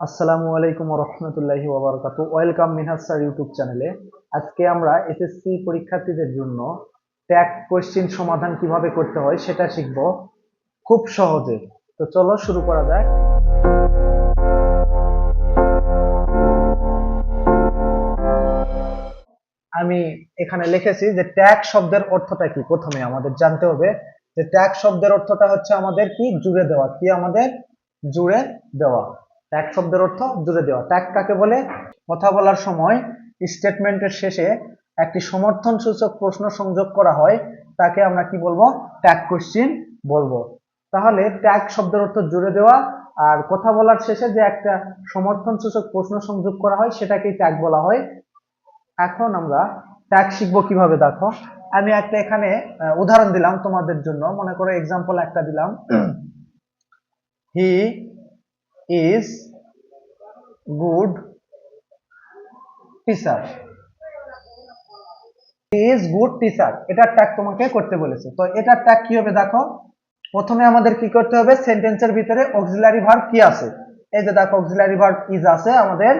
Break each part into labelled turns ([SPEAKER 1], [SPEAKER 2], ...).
[SPEAKER 1] আসসালামু আলাইকুম রহমতুল্লাহি ওয়াবারাকাতু। ওয়েলকাম মিনহাজ স্যার ইউটিউব চ্যানেলে। আজকে আমরা এসএসসি পরীক্ষার্থীদের জন্য ট্যাগ কোশ্চেন সমাধান কিভাবে করতে হয় সেটা শিখব খুব সহজে। তো চলো শুরু করা যাক। আমি এখানে লিখেছি যে ট্যাগ শব্দের অর্থটা কি। প্রথমে আমাদের জানতে হবে যে ট্যাগ শব্দের অর্থটা হচ্ছে আমাদের কি, জুড়ে দেওয়া। কি আমাদের জুড়ে দেওয়া। ট্যাগ শব্দের অর্থ জুড়ে দেওয়া। ট্যাগ কাকে বলে? কথা বলার সময় স্টেটমেন্টের শেষে একটি সমর্থন সূচক প্রশ্ন সংযোগ করা হয়, তাকে আমরা কি বলবো? ট্যাগ কোশ্চেন বলবো। তাহলে ট্যাগ শব্দের অর্থ জুড়ে দেওয়া, আর কথা বলার শেষে যে একটা সমর্থন সূচক প্রশ্ন সংযোগ করা হয় সেটাকেই ট্যাগ বলা হয়। এখন আমরা ট্যাগ শিখবো কিভাবে, দেখো। আমি একটা এখানে উদাহরণ দিলাম তোমাদের জন্য। মনে করো এক্সাম্পল একটা দিলাম, he is good teacher. He is good teacher, এটার ট্যাগ তোমাকে করতে বলেছে। তো এটার ট্যাগ কি হবে দেখো। প্রথমে আমাদের কি করতে হবে, সেন্টেন্সের ভিতরে অক্সিলারি ভার্ব কি আছে। এই যে দেখো অক্সিলারি ভার্ব ইজ আছে, আমাদের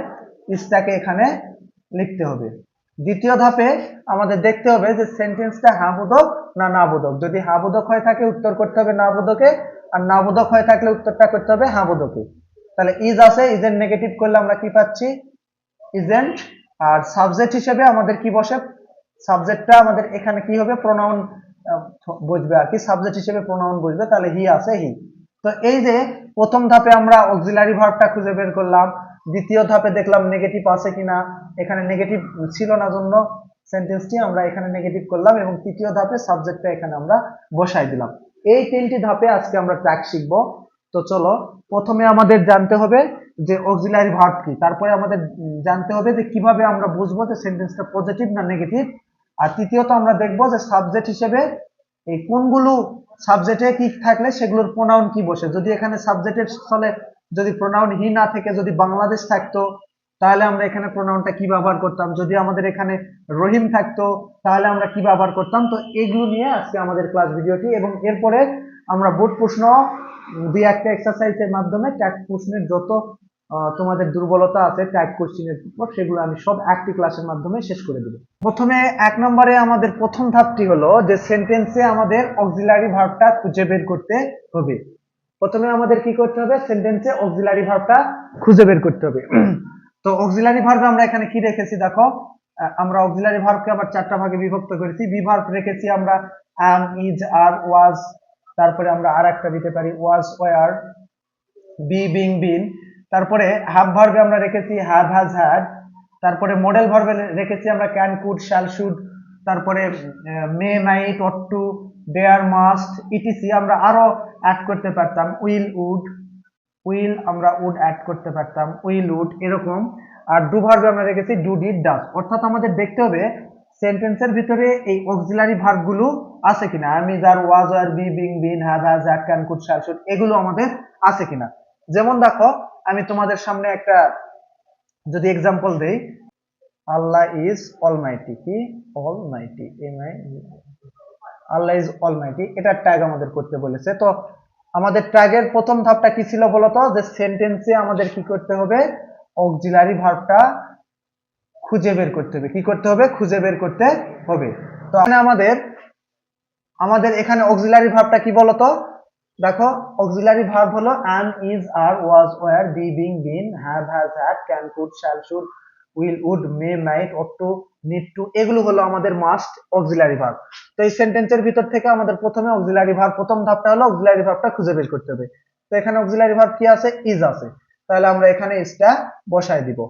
[SPEAKER 1] ইজটাকে এখানে লিখতে হবে। দ্বিতীয় ধাপে আমাদের দেখতে হবে যে সেন্টেন্সটা হ্যাঁ বোধক না না বোধক। যদি হ্যাঁ বোধক হয়ে থাকে উত্তর করতে হবে না বোধকে, আর না বোধক হয়ে থাকলে উত্তরটা করতে হবে হ্যাঁ বোধকে। তাহলে ইজ আছে, ইজেন্ট নেগেটিভ করলে আমরা কি পাচ্ছি? ইজেন্ট। আর সাবজেক্ট হিসেবে আমাদের কি বসে? সাবজেক্টটা আমাদের এখানে কি হবে? প্রোনাউন বুঝবে আর কি, সাবজেক্ট হিসেবে প্রোনাউন বুঝবে। তাহলে হি আছে, হি। তো এই যে প্রথম ধাপে আমরা অক্সিলারি ভার্বটা খুঁজে বের করলাম, দ্বিতীয় ধাপে দেখলাম নেগেটিভ আছে কিনা, এখানে নেগেটিভ ছিল না জন্য সেন্টেন্সটি আমরা এখানে নেগেটিভ করলাম, এবং তৃতীয় ধাপে সাবজেক্টটা এখানে আমরা বসাই দিলাম। এই তিনটি ধাপে আজকে আমরা ট্যাগ শিখবো। তো চলো, প্রথমে আমাদের জানতে হবে যে অক্সিলারি ভার্ব কি, তারপরে আমাদের জানতে হবে যে কিভাবে আমরা বুঝবো যে সেন্টেন্সটা পজিটিভ না নেগেটিভ, আর তৃতীয়ত আমরা দেখবো যে সাবজেক্ট হিসেবে এই কোনগুলো সাবজেক্টে কি থাকলে সেগুলোর প্রোনাউন কি বসে। যদি এখানে সাবজেক্টের স্থলে যদি প্রোনাউন হি না থেকে যদি বাংলাদেশ থাকতো, তাহলে আমরা এখানে প্রোনাউনটা কি ব্যবহার করতাম। যদি আমাদের এখানে রহিম থাকতো তাহলে আমরা কি ব্যবহার করতাম। তো এগুলো নিয়ে আজকে আমাদের ক্লাস ভিডিওটি, এবং এরপরে আমরা বোর্ড প্রশ্ন দুই একটা এক্সারসাইজের মাধ্যমে ট্যাগ প্রশ্নের যত তোমাদের দুর্বলতা আছে ট্যাগ কোশ্চেনের উপর, সেগুলো আমি সব একটি ক্লাসের মাধ্যমে শেষ করে দেব। প্রথমে 1 নম্বরে আমাদের প্রথম ধাপটি হলো যে সেন্টেন্সে আমাদের অক্সিলারি ভার্বটা খুঁজে বের করতে হবে। প্রথমে আমাদের কি করতে হবে? সেন্টেন্সে অক্সিলারি ভার্বটা খুঁজে বের করতে হবে। তো অক্সিলারি ভার্বে আমরা এখানে কি রেখেছি দেখো। আমরা অক্সিলারি ভার্বকে আবার চারটা ভাগে বিভক্ত করেছি। বি ভার্ব রেখেছি আমরা am, is, are, was। তারপরে আমরা আর একটা দিতে পারি was, were, be, being, been। তারপরে হ্যাভ ভার্বে আমরা রেখেছি have, has, had। তারপরে মডেল ভার্বে রেখেছি আমরা ক্যান, কুড, শ্যাল, শুড। তারপরে may, might, ought to, dare, must, ETC আমরা আরো অ্যাড করতে পারতাম। Will, would. উইল আমরা উড অ্যাড করতে পারতাম, উইল, উড এরকম। আর ডু ভার্বে আমরা রেখেছি ডু, ডিড, ডাজ। অর্থাৎ আমাদের দেখতে হবে সেন্টেন্সের ভিতরে এই অক্সিলারি ভার্বগুলো আছে কিনা। Am are, was, were, be, being, been, have, has, had, can, could, shall, should এগুলো আমাদের আছে কিনা। যেমন দেখো, আমি তোমাদের সামনে একটা যদি এক্সাম্পল দেই, আল্লাহ ইজ অলমাইটি। কি? অলমাইটি, আল্লাহ ইজ অলমাইটি, এটার ট্যাগ আমাদের করতে বলেছে। তো আমাদের ট্যাগের প্রথম ধাপটা কি ছিল বলতো, যে সেন্টেন্সে আমাদের কি করতে হবে? অক্সিলারি ভার্বটা খুঁজে বের করতে হবে। কি করতে হবে? খুঁজে বের করতে হবে। তো আমাদের আমাদের এখানে অক্সিলারি ভার্বটা কি বলতো দেখো। অক্সিলারি ভার্ব হলো am, is, are, was, were, be, being, been, have, has, had, can, could, shall, should, will, would, may, might, ought to, need to এগুলো হলো আমাদের মাস্ট অক্সিলারি ভার্ব। তো এই সেন্টেন্সের ভিতর থেকে আমাদের প্রথমে অক্সিলারি ভার্ব, প্রথম ধাপটা হলো অক্সিলারি ভার্বটা খুঁজে বের করতে হবে। তো এখানে অক্সিলারি ভার্ব কি আছে? ইজ আছে। তাহলে আমরা এখানে ইজটা বসায় দিব।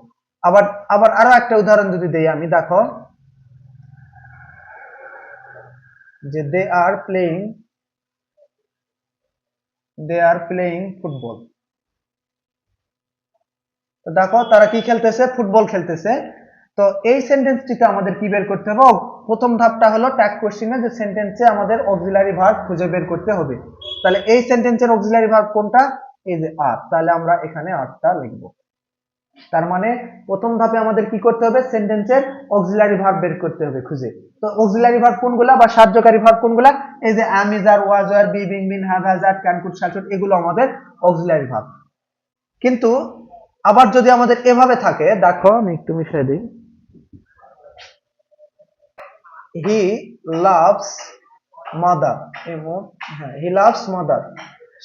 [SPEAKER 1] আবার আবার আরো একটা উদাহরণ যদি দেই আমি, দেখো যে দে আর প্লেইং ফুটবল। তো দেখো তারা কি খেলতেছে? ফুটবল খেলতেছে। তো এই সেন্টেন্সটিতে আমাদের কি বের করতে হবে? প্রথম ধাপটা হলো ট্যাগ কোশ্চেনে যে সেন্টেন্সে আমাদের অক্সিলারি ভার্ব খুঁজে বের করতে হবে। তাহলে এই সেন্টেন্সের অক্সিলারি ভার্ব কোনটা? এই যে আর। তাহলে আমরা এখানে আরটা লিখব। তার মানে প্রথম ধাপে আমাদের কি করতে হবে? সেন্টেন্সের অক্সিলারি ভার্ব বের করতে হবে খুঁজে। তো অক্সিলারি ভার্ব কোনগুলা বা সাহায্যকারী ভার্ব কোনগুলা? এই যে am, is, are, was, were, be, being, been, have, has, had, can, could, shall, should এগুলো আমাদের অক্সিলারি ভার্ব। কিন্তু আবার যদি আমাদের এভাবে থাকে, দেখো আমি একটু মিশিয়ে দিই, হি লাভস মাদার, হ্যাঁ হি লাভস মাদার,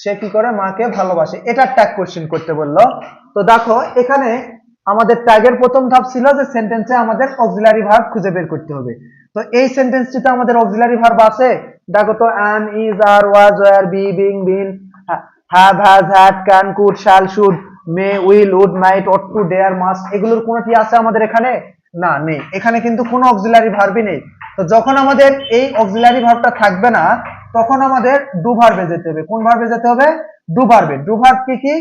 [SPEAKER 1] সে কি করে মাকে ভালোবাসে, এটা ট্যাগ কোশ্চেন করতে বললো। তো দেখো এখানে আমাদের ট্যাগের প্রথম ধাপ ছিল যে সেন্টেন্সে আমাদের অক্সিলারি ভার্ব খুঁজে বের করতে হবে। তো এই সেন্টেন্সটিতে আমাদের অক্সিলারি ভার্ব আছে, দেখো তো am, is, are, was, were, be, being, been, have, has, had, can, could, shall, should, may, will, would, might, ought to, dare, must, এগুলোর কোনোটি আছে আমাদের এখানে? না, নেই। এখানে কিন্তু কোনো অক্সিলারি ভার্বই নেই। তো যখন আমাদের এই অক্সিলারি ভার্বটা থাকবে না, তখন আমাদের ডু ভার্বে যেতে হবে। কোন ভার্বে যেতে হবে? ডু ভার্বে। ডু ভার্ব কি কি?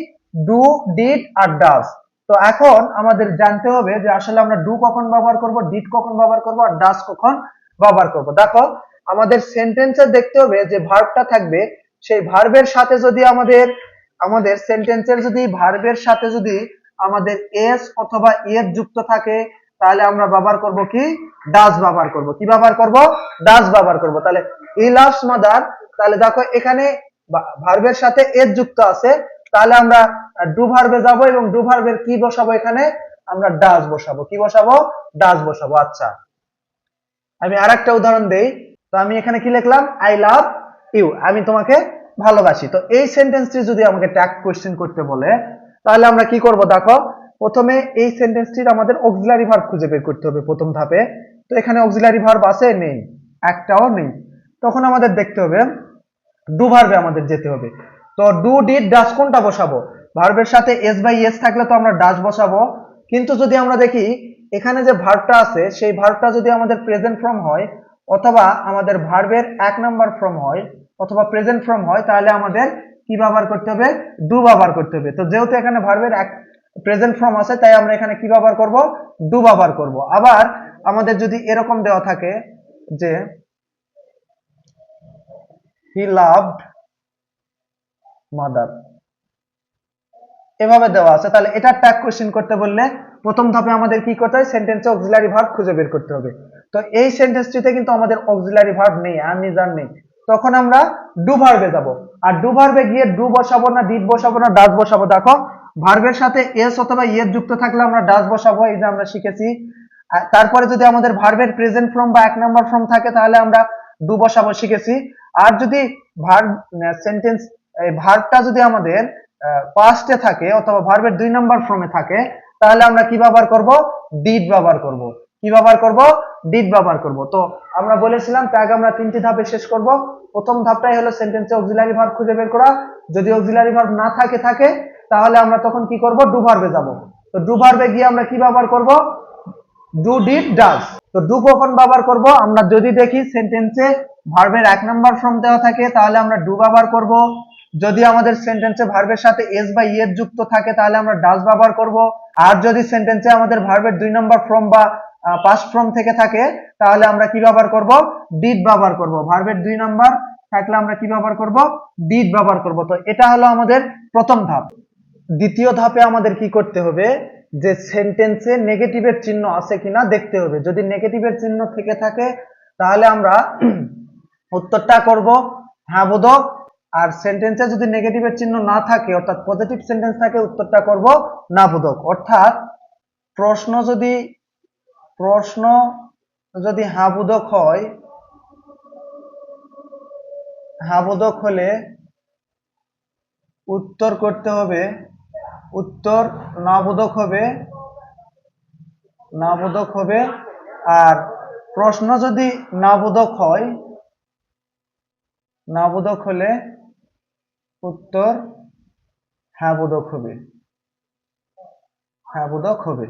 [SPEAKER 1] ডু, ডিড আর ডাজ। তো এখন আমাদের জানতে হবে যে আসলে আমরা ডু কখন ব্যবহার করব, ডিড কখন ব্যবহার করব আর ডাজ কখন ব্যবহার করব। দেখো আমাদের সেন্টেন্সে দেখতে হবে যে ভার্বটা থাকবে, সেই ভার্বের সাথে যদি আমাদের সেন্টেন্সের যদি ভার্বের সাথে যদি আমাদের এস অথবা এর যুক্ত থাকে, তাহলে আমরা ব্যবহার করব কি? ডাজ ব্যবহার করব। কি ব্যবহার করব? ডাজ ব্যবহার করব। তাহলে হি লাভস মাদার, তাহলে দেখো এখানে ভার্বের সাথে এস যুক্ত আছে, তাহলে আমরা ডু ভার্বে যাব এবং ডু ভার্বের কি বসাবো? এখানে আমরা ডাজ বসাবো। কি বসাবো? ডাজ বসাবো। আচ্ছা, আমি আরেকটা উদাহরণ দেই। তো আমি এখানে কি লিখলাম? আই লাভ ইউ, আমি তোমাকে ভালোবাসি। তো এই সেন্টেন্সটি যদি আমাকে ট্যাগ কোশ্চেন করতে বলে, তাহলে আমরা কি করব? দেখো প্রথমে এই সেন্টেন্সটির আমাদের অক্সিলারি ভার্ব খুঁজে বের করতে হবে প্রথম ধাপে। তো এখানে অক্সিলারি ভার্ব আছে? নেই, একটাও নেই। তখন আমাদের দেখতে হবে ডু ভার্বে আমাদের যেতে হবে। তো ডু, ডিড, ডাজ কোনটা বসাবো? ভার্বের সাথে এস বাই এস থাকলে তো আমরা ডাজ বসাবো। কিন্তু যদি আমরা দেখি এখানে যে ভার্বটা আছে, সেই ভার্বটা যদি আমাদের প্রেজেন্ট ফর্ম হয় অথবা আমাদের ভার্বের এক নাম্বার ফর্ম হয় অথবা প্রেজেন্ট ফর্ম হয়, তাহলে আমাদের কি ব্যবহার করতে হবে? ডু ব্যবহার করতে হবে। তো যেহেতু এখানে ভার্বের এক প্রেজেন্ট ফর্ম আছে, তাই আমরা এখানে কি ব্যবহার করব? ডু ব্যবহার করব। আবার আমাদের যদি এরকম দেওয়া থাকে যে হি লাভড মাদার, এভাবে দেওয়া আছে, তাহলে এটা ট্যাগ কোশ্চেন করতে বললে প্রথম ধাপে আমাদের কি করতে হয়? সেন্টেন্সে অক্সিলারি ভার্ব খুঁজে বের করতে হবে। তো এই সেন্টেন্সটিতে কিন্তু আমাদের অক্সিলারি ভার্ব নেই, আমি জান নেই। তখন আমরা ডু ভার্বে যাব। আর ডু ভার্বে গিয়ে ডু বসাবো না, ডিড বসাবো না, ডাজ বসাবো। দেখো ভার্বের সাথে এস অথবা ইয়ের যুক্ত থাকলে আমরা ডাজ বসাবো, এই যে আমরা শিখেছি। তারপরে যদি আমাদের ভার্বের প্রেজেন্ট ফর্ম বা এক নাম্বার ফর্ম থাকে, তাহলে আমরা ডু বসাবো, শিখেছি। আর যদি ভার্ব সেন্টেন্স ভার্বটা যদি আমাদের পাস্টে থাকে অথবা ভার্বের দুই নাম্বার ফর্মে থাকে, তাহলে আমরা কি ব্যবহার করব? ডিড ব্যবহার করব। কি ব্যবহার করব? ডিড ব্যবহার করব। তো আমরা বলেছিলাম ট্যাগ আমরা তিনটি ধাপে শেষ করব। প্রথম ধাপটাই হলো সেন্টেন্সে অক্সিলারি ভার্ব খুঁজে বের করা। যদি অক্সিলারি ভার্ব না থাকে তাহলে আমরা তখন কি করব? ডু ভার্বে যাব। তো ডু ভার্বে গিয়ে আমরা কি ব্যবহার করব? Do, did, does. তো ডু কখন ব্যবহার করব? আমরা যদি দেখি সেন্টেন্সে ভার্বের এক নাম্বার ফর্ম দেওয়া থাকে, তাহলে আমরা ডু ব্যবহার করব। যদি আমাদের সেন্টেন্সে ভার্বের সাথে এস বা ইয়ের যুক্ত থাকে, তাহলে আমরা ডাজ ব্যবহার করব। আর যদি সেন্টেন্সে আমাদের ভার্বের দুই নাম্বার ফর্ম বা পাস্ট ফর্ম থেকে থাকে, তাহলে আমরা কি ব্যবহার করব? ডিড ব্যবহার করব। ভার্বের দুই নাম্বার থাকলে আমরা কি ব্যবহার করব? ডিড ব্যবহার করব। তো এটা হলো আমাদের প্রথম ধাপ। দ্বিতীয় ধাপে আমাদের কি করতে হবে? যে সেন্টেন্সে নেগেটিভের চিহ্ন আছে কিনা দেখতে হবে। যদি নেগেটিভের চিহ্ন থেকে থাকে, তাহলে আমরা উত্তরটা করব হ্যাঁ বোধক। আর সেন্টেন্সে যদি নেগেটিভের চিহ্ন না থাকে অর্থাৎ পজিটিভ সেন্টেন্স থাকে, উত্তরটা করব না বোধক। অর্থাৎ প্রশ্ন যদি হ্যাঁ বোধক হয়, হ্যাঁ বোধক হলে উত্তর করতে হবে, উত্তর না বোধক হবে, না বোধক হবে। আর প্রশ্ন যদি না বোধক হয়, না বোধক হলে উত্তর হ্যাঁ বোধক হবে, হ্যাঁ বোধক হবে।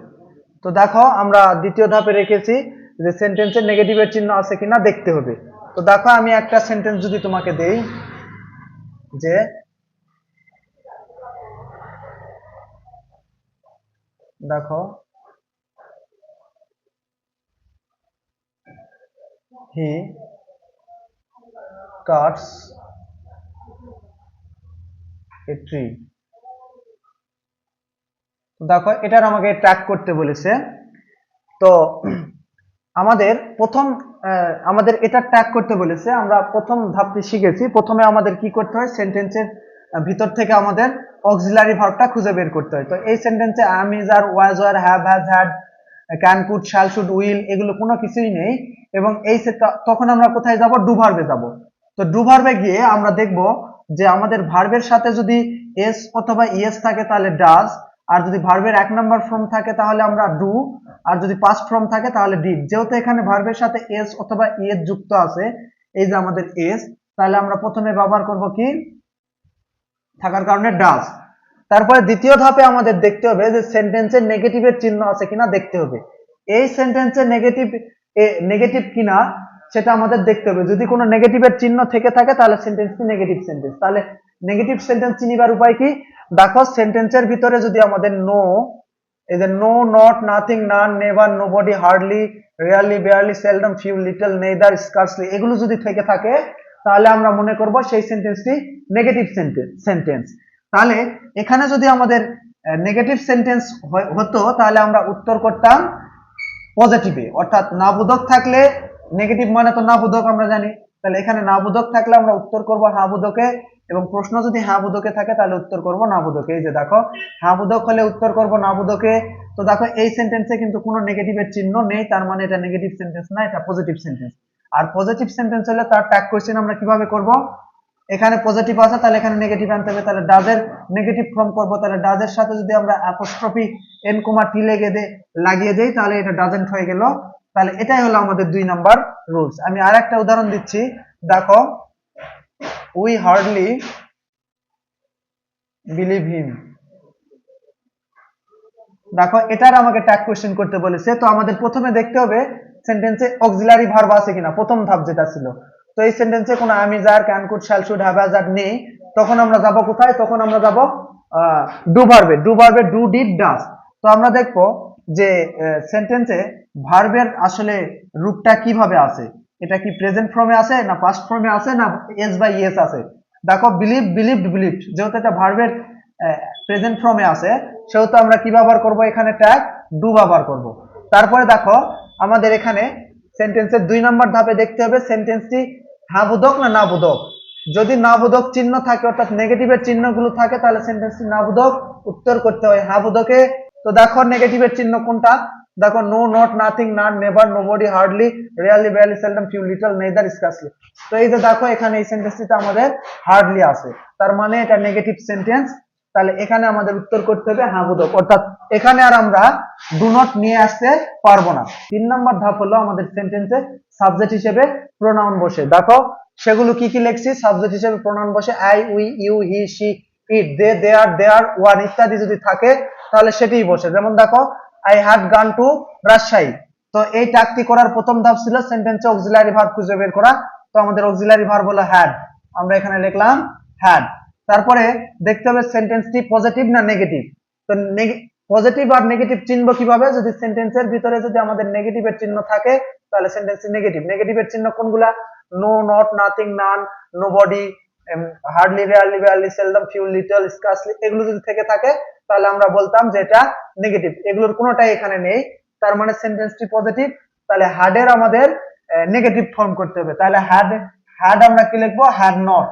[SPEAKER 1] তো দেখো আমরা দ্বিতীয় ধাপে রেখেছি যে সেন্টেন্সের নেগেটিভের চিহ্ন আছে কিনা দেখতে হবে। তো দেখো আমি একটা সেন্টেন্স যদি তোমাকে দেই যে দেখো হি কাটস এ ট্রি। দেখো এটার আমাকে ট্র্যাক করতে বলেছে। তো আমাদের আমাদের এটা ট্যাগ করতে বলেছে। আমরা প্রথম ধাপটি শিখেছি। প্রথমে আমাদের কি করতে হয়? সেন্টেন্সের ভিতর থেকে আমাদের অক্সিলারি ভার্বটা খুঁজে বের করতে হয়। তো এই সেন্টেন্সে am is are was were have has had can could shall should will এগুলো কোনো কিছুই নেই, এবং এই তখন আমরা কোথায় যাব, ডু ভার্বে যাব। তো ডু ভার্বে গিয়ে আমরা দেখব যে আমাদের ভার্বের সাথে যদি এস অথবা ইএস থাকে তাহলে ডাজ, আর যদি ভার্বের 1 নাম্বার ফর্ম থাকে তাহলে আমরা ডু, আর যদি পাস্ট ফর্ম থাকে তাহলে ডিড। যেহেতু এখানে ভার্বের সাথে এস অথবা ইএস যুক্ত আছে, এই যে আমাদের এস, তাহলে আমরা প্রথমে ব্যবহার করব কি, থাকার কারণে ডাজ। তারপরে দ্বিতীয় ধাপে আমাদের দেখতে হবে যে সেন্টেন্সের নেগেটিভের চিহ্ন আছে কিনা দেখতে হবে। এই সেন্টেন্সে নেগেটিভ কিনা সেটা আমাদের দেখতে হবে। যদি কোনো নেগেটিভের চিহ্ন থেকে থাকে তাহলে সেন্টেন্সটি নেগেটিভ সেন্টেন্স। তাহলে নেগেটিভ সেন্টেন্স চিনিবার উপায় কি, দেখো সেন্টেন্সের ভিতরে যদি আমাদের নো, এই যে no, not, nothing, none, never, nobody, hardly, rarely, barely, seldom, few, little, neither, scarcely এগুলো যদি থেকে থাকে তাহলে আমরা মনে করব সেই সেন্টেন্সটি নেগেটিভ সেন্টেন্স। তাহলে এখানে যদি আমাদের নেগেটিভ সেন্টেন্স হতো তাহলে আমরা উত্তর করতাম পজিটিভে, অর্থাৎ না বোধক থাকলে, নেগেটিভ মানে তো না বোধক আমরা জানি, তাহলে এখানে না বোধক থাকলে আমরা উত্তর করব হ্যাঁ বোধকে, এবং প্রশ্ন যদি হ্যাঁ বোধকে থাকে তাহলে উত্তর করব না বোধকে। এই যে দেখো হ্যাঁ বোধক হলে উত্তর করব না বোধকে। তো দেখো এই সেন্টেন্সে কিন্তু কোনো নেগেটিভের চিহ্ন নেই, তার মানে এটা নেগেটিভ সেন্টেন্স না, এটা পজিটিভ সেন্টেন্স। আর পজিটিভ সেন্টেন্স হলে তার ট্যাগ কোশ্চেন আমরা কিভাবে করব, এখানে পজিটিভ আছে তাহলে এখানে নেগেটিভ আনতে হবে, তাহলে ডাজের নেগেটিভ ফর্ম করব, তাহলে ডাজের সাথে যদি আমরা অ্যাপোস্ট্রফি এন কমা টি লাগিয়ে দেই তাহলে এটা ডাজেন্ট হয়ে গেল। তাহলে এটাই হলো আমাদের 2 নাম্বার রুলস। আমি আর একটা উদাহরণ দিচ্ছি, দেখো উই হার্ডলি বিলিভ হিম। দেখো এটার আমাকে ট্যাগ কোশ্চেন করতে বলেছে। তো আমাদের প্রথমে দেখতে হবে সেন্টেন্সে অক্সিলারি ভার্ব আছে কিনা, প্রথম ধাপ যেটা ছিল। তো এই সেন্টেন্সে কোনো am, are, can, could, shall, should, have, has, আর নেই। তখন আমরা যাব কোথায়, তখন আমরা যাব ডু ভার্বে। ডু ভার্বে ডু, ডিড, ডাজ। তো আমরা দেখবো যে সেন্টেন্সে ভার্বের আসলে রূপটা কিভাবে আছে, এটা কি প্রেজেন্ট ফর্মে আছে না পাস্ট ফর্মে আছে না এস বাই ইয়েস আছে। দেখো বিলিভ, বিলিভড, বিলিভড, যেহেতু এটা ভার্বের প্রেজেন্ট ফর্মে আছে সেহেতু আমরা কি ব্যবহার করব, এখানে ট্যাগ ডু ব্যবহার করব। তারপরে দেখো আমাদের এখানে সেন্টেন্সের 2 নম্বর ধাপে দেখতে হবে সেন্টেন্সটি হ্যাঁ বোধক না না বোধক। যদি না বোধক চিহ্ন থাকে, অর্থাৎ নেগেটিভের চিহ্নগুলো থাকে, তাহলে সেন্টেন্সটি না বোধক, উত্তর করতে হয় হ্যাঁ বোধকে। তো দেখো নেগেটিভের চিহ্ন কোনটা, দেখো no, not, nothing, none, never, nobody, hardly, rarely, barely, seldom, few, little, neither, scarcely. তো এই যে দেখো এখানে এই সেন্টেন্সটিতে আমাদের হার্ডলি আছে, তার মানে এটা নেগেটিভ সেন্টেন্স। তাহলে এখানে আমাদের উত্তর করতে হবে হ্যাঁ বোধক, অর্থাৎ এখানে আর আমরা ডু নট নিয়ে আসতে পারবো না। 3 নম্বর ধাপ হলো আমাদের সেন্টেন্সে সাবজেক্ট হিসেবে প্রোনাউন বসে। দেখো সেগুলো কি কি লিখছি, সাবজেক্ট হিসেবে প্রোনাউন বসে I, we, you, he, she, it, they, there, there, one ইত্যাদি যদি থাকে তাহলে সেটাই বসে। যেমন দেখো I had gone to Rajshahi. তো এই ট্যাগটি করার প্রথম ধাপ ছিল সেন্টেন্সে অক্সিলারি ভার্ব খুঁজে বের করা। তো আমাদের অক্সিলারি ভার্ব হলো হ্যাড, আমরা এখানে লিখলাম হ্যাড। তারপরে দেখতে হবে সেন্টেন্সটি পজিটিভ না নেগেটিভ। তো পজিটিভ আর নেগেটিভ চিনবো কিভাবে, যদি সেন্টেন্সের ভিতরে যদি আমাদের নেগেটিভের চিহ্ন থাকে তাহলে সেন্টেন্সটি নেগেটিভ। নেগেটিভের চিহ্ন কোনগুলা, no, not, nothing, none, nobody, hardly, rarely, barely, seldom, few, little, scarcely এগুলো যদি থেকে থাকে তাহলে আমরা বলতাম যে এটা নেগেটিভ। এগুলোর কোনোটাই এখানে নেই, তার মানে সেন্টেন্সটি পজিটিভ। তাহলে হ্যাডের আমাদের নেগেটিভ ফর্ম করতে হবে। তাহলে হ্যাড আমরা কি লিখবো, হ্যাড নট।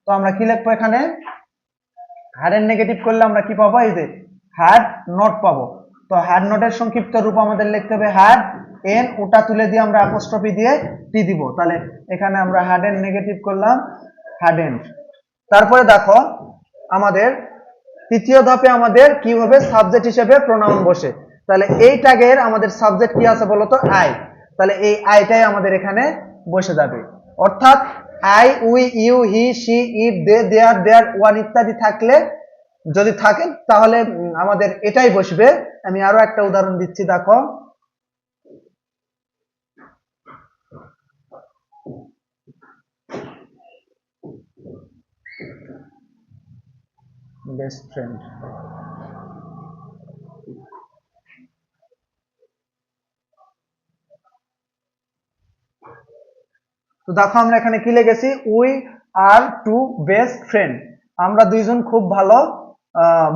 [SPEAKER 1] তো আমরা কি লিখবো এখানে, হ্যাডের নেগেটিভ করলে আমরা কি পাবো, এই যে হ্যাড নট পাবো। তো হ্যাড নটের সংক্ষিপ্ত রূপ আমাদের লিখতে হবে হ্যাড এন, ওটা তুলে দিয়ে আমরা অ্যাপোস্ট্রফি দিয়ে টি দিব। তাহলে এখানে আমরা হ্যাডেন নেগেটিভ করলাম হ্যাডেন্ট। তারপরে দেখো আমাদের তৃতীয় ধাপে আমাদের কি হবে, সাবজেক্ট হিসেবে প্রোনাউন বসে। তাহলে এই ট্যাগের আমাদের সাবজেক্ট কি আছে বলতো, আই। তাহলে এই আইটাই আমাদের এখানে বসে যাবে, অর্থাৎ I, we, you, he, she, it, they, there, there, one ইত্যাদি থাকলে, যদি থাকে তাহলে আমাদের এটাই বসবে। আমি আরো একটা উদাহরণ দিচ্ছি, দেখো বেস্ট ফ্রেন্ড। তো দেখো আমরা এখানে কি লিখেছি, we are two best friend, আমরা দুইজন খুব ভালো